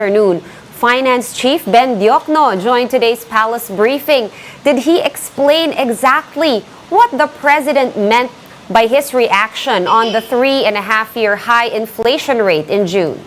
Afternoon. Finance Chief Ben Diokno joined today's palace briefing. Did he explain exactly what the president meant by his reaction on the 3.5-year high inflation rate in June?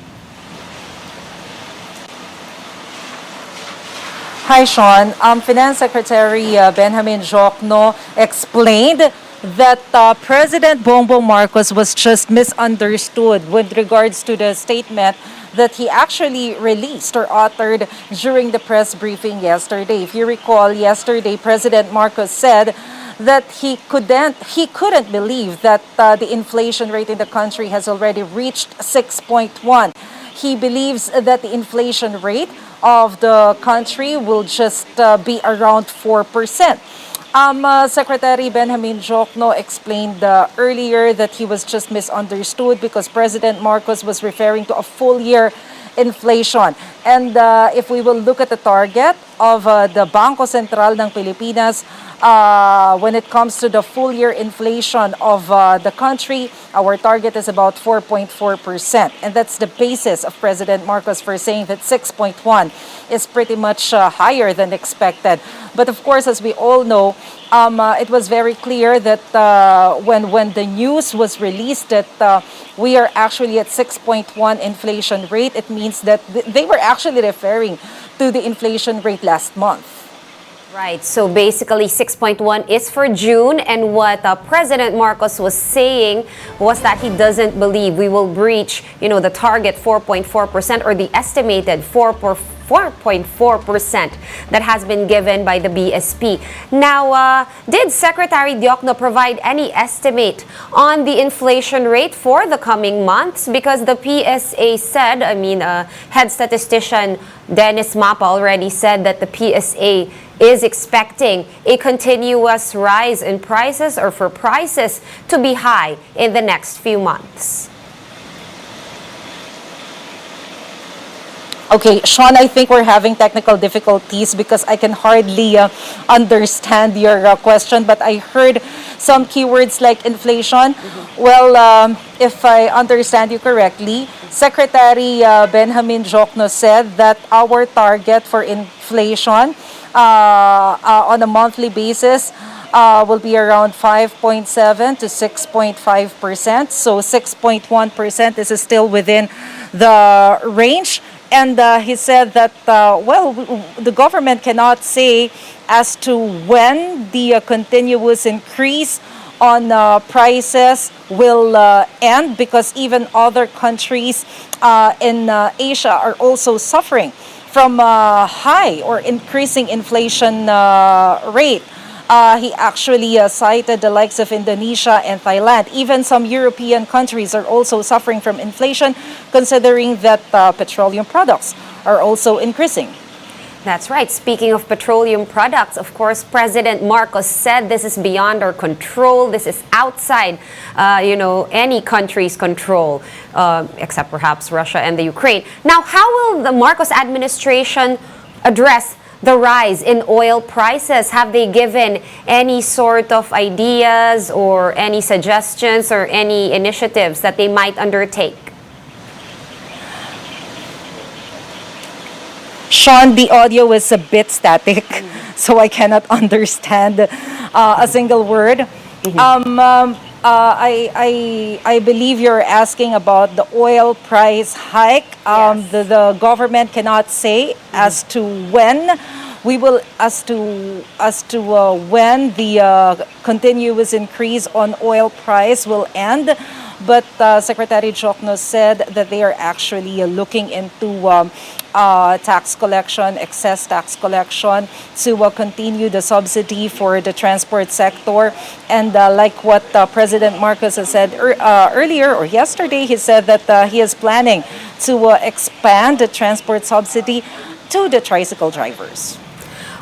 Hi, Sean. Finance Secretary Benjamin Diokno explained that President Bongbong Marcos was just misunderstood with regards to the statement that he actually released or uttered during the press briefing yesterday. If you recall, yesterday President Marcos said that he couldn't believe that the inflation rate in the country has already reached 6.1. He believes that the inflation rate of the country will just be around 4%. Secretary Benjamin Diokno explained earlier that he was just misunderstood because President Marcos was referring to a full year inflation. And if we will look at the target of the Bangko Sentral ng Pilipinas, when it comes to the full year inflation of the country, our target is about 4.4%. And that's the basis of President Marcos for saying that 6.1 is pretty much higher than expected. But of course, as we all know, it was very clear that when the news was released that we are actually at 6.1 inflation rate, it means that they were actually referring to the inflation rate last month. Right, so basically 6.1 is for June, and what President Marcos was saying was that he doesn't believe we will breach, the target 4.4% or the estimated 4.4% that has been given by the BSP. Now, did Secretary Diokno provide any estimate on the inflation rate for the coming months? Because the PSA said, head statistician Dennis Mapa already said that the PSA is expecting a continuous rise in prices or for prices to be high in the next few months. Okay, Sean, I think we're having technical difficulties because I can hardly understand your question, but I heard some keywords like inflation. Well, if I understand you correctly, Secretary Benjamin Diokno said that our target for inflation on a monthly basis will be around 5.7 to 6.5%. So 6.1% is still within the range. And he said that, the government cannot say as to when the continuous increase on prices will end, because even other countries in Asia are also suffering from high or increasing inflation rate. He actually cited the likes of Indonesia and Thailand. Even some European countries are also suffering from inflation, considering that petroleum products are also increasing. That's right. Speaking of petroleum products, of course, President Marcos said this is beyond our control. This is outside, any country's control, except perhaps Russia and the Ukraine. Now, how will the Marcos administration address the rise in oil prices? Have they given any sort of ideas or any suggestions or any initiatives that they might undertake? Sean, the audio is a bit static, so I cannot understand a single word. I believe you're asking about the oil price hike. Yes. The government cannot say as to when we will, when the continuous increase on oil price will end. But Secretary Diokno said that they are actually looking into tax collection, excess tax collection, to continue the subsidy for the transport sector. And like what President Marcos has said earlier or yesterday, he said that he is planning to expand the transport subsidy to the tricycle drivers.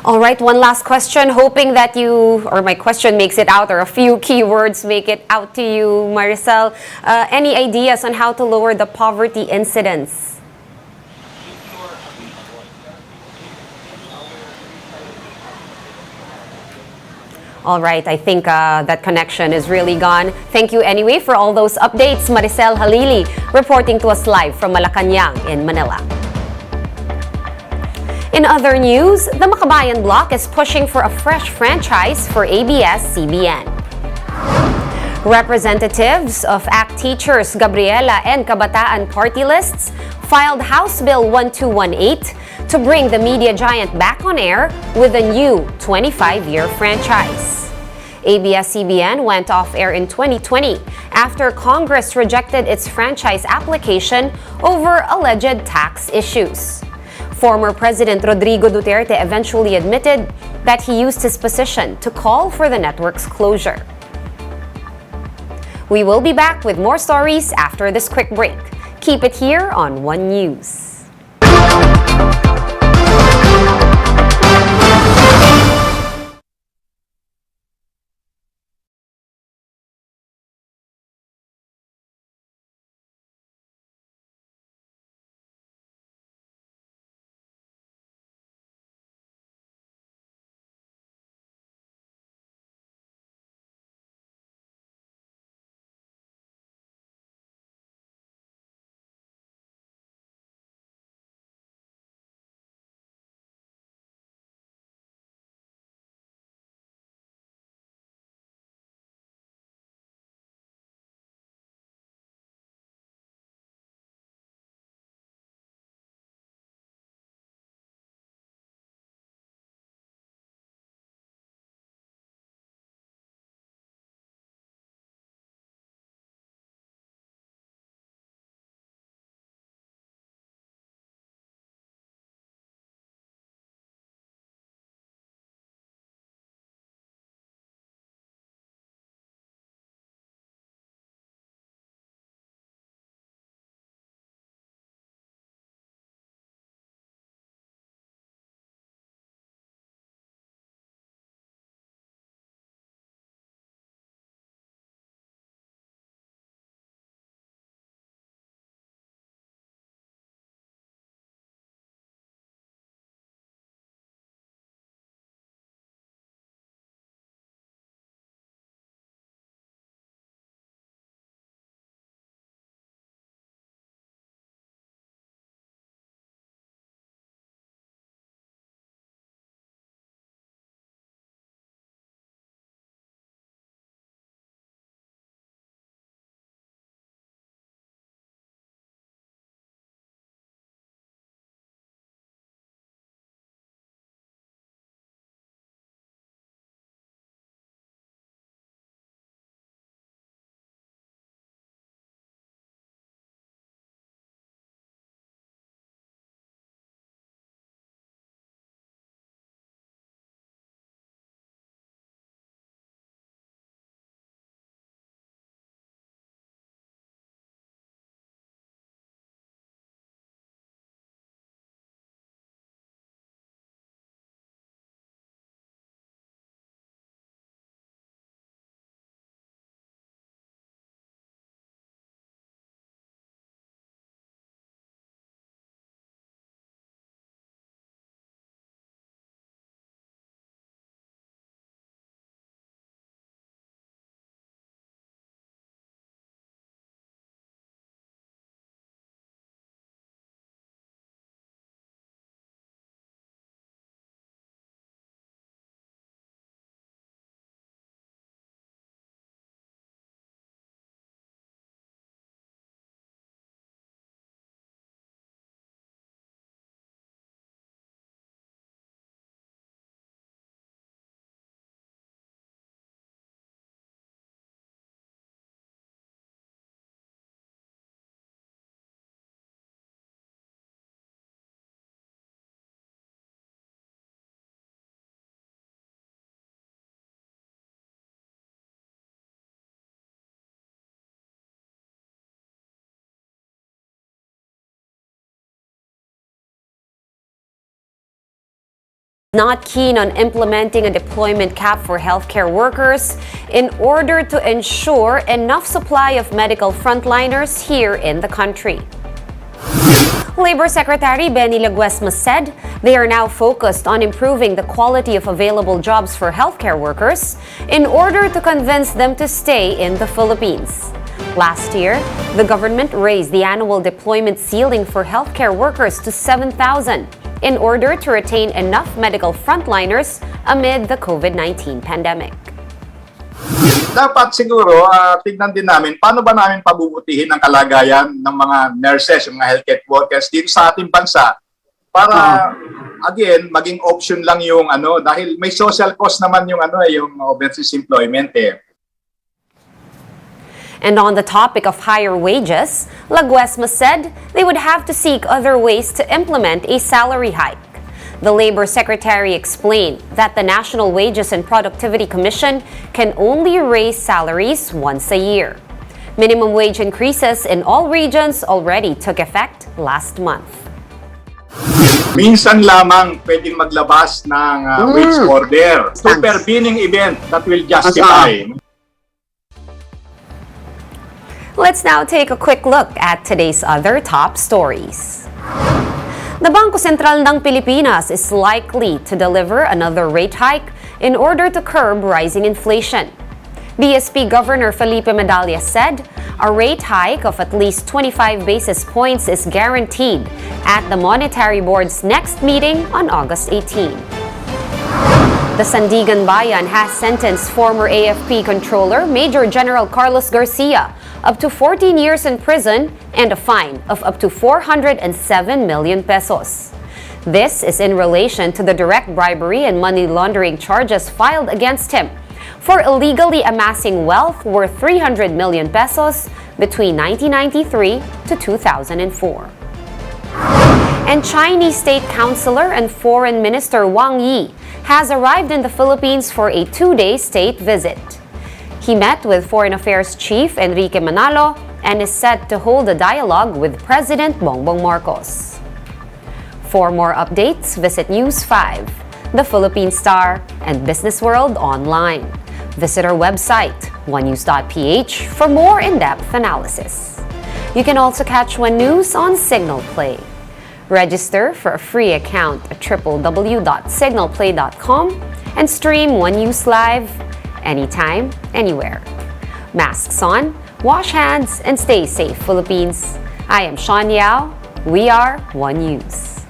All right, one last question, hoping that my question makes it out, or a few keywords make it out to you, Maricel. Any ideas on how to lower the poverty incidence? All right, I think that connection is really gone. Thank you anyway for all those updates. Maricel Halili reporting to us live from Malacanang in Manila. In other news, the Makabayan bloc is pushing for a fresh franchise for ABS-CBN. Representatives of ACT Teachers Gabriela and Kabataan party lists filed House Bill 1218 to bring the media giant back on air with a new 25-year franchise. ABS-CBN went off air in 2020 after Congress rejected its franchise application over alleged tax issues. Former President Rodrigo Duterte eventually admitted that he used his position to call for the network's closure. We will be back with more stories after this quick break. Keep it here on One News. Not keen on implementing a deployment cap for healthcare workers in order to ensure enough supply of medical frontliners here in the country. Labor Secretary Benny Laguesma said they are now focused on improving the quality of available jobs for healthcare workers in order to convince them to stay in the Philippines. Last year, the government raised the annual deployment ceiling for healthcare workers to 7,000. in order to retain enough medical frontliners amid the COVID-19 pandemic. Dapat siguro tignan din namin paano ba namin pabubutihin ang kalagayan ng mga nurses, yung mga healthcare workers dito sa ating bansa para again maging option lang yung dahil may social cost naman yung yung overseas employment eh. And on the topic of higher wages, Laguesma said they would have to seek other ways to implement a salary hike. The Labor Secretary explained that the National Wages and Productivity Commission can only raise salaries once a year. Minimum wage increases in all regions already took effect last month. Minsan lamang pwedeng maglabas ng wage order. Supervening event that will justify. Let's now take a quick look at today's other top stories. The Bangko Sentral ng Pilipinas is likely to deliver another rate hike in order to curb rising inflation. BSP Governor Felipe Medalla said a rate hike of at least 25 basis points is guaranteed at the Monetary Board's next meeting on August 18. The Sandigan Bayan has sentenced former AFP Controller Major General Carlos Garcia up to 14 years in prison and a fine of up to 407 million pesos. This is in relation to the direct bribery and money laundering charges filed against him for illegally amassing wealth worth 300 million pesos between 1993 to 2004. And Chinese State Councilor and Foreign Minister Wang Yi has arrived in the Philippines for a 2-day state visit. He met with Foreign Affairs Chief Enrique Manalo and is set to hold a dialogue with President Bongbong Marcos. For more updates, visit News 5, The Philippine Star, and Business World online. Visit our website, onenews.ph, for more in-depth analysis. You can also catch One News on Signal Play. Register for a free account at www.signalplay.com and stream One News live anytime, anywhere. Masks on, wash hands, and stay safe, Philippines. I am Sean Yao. We are One News.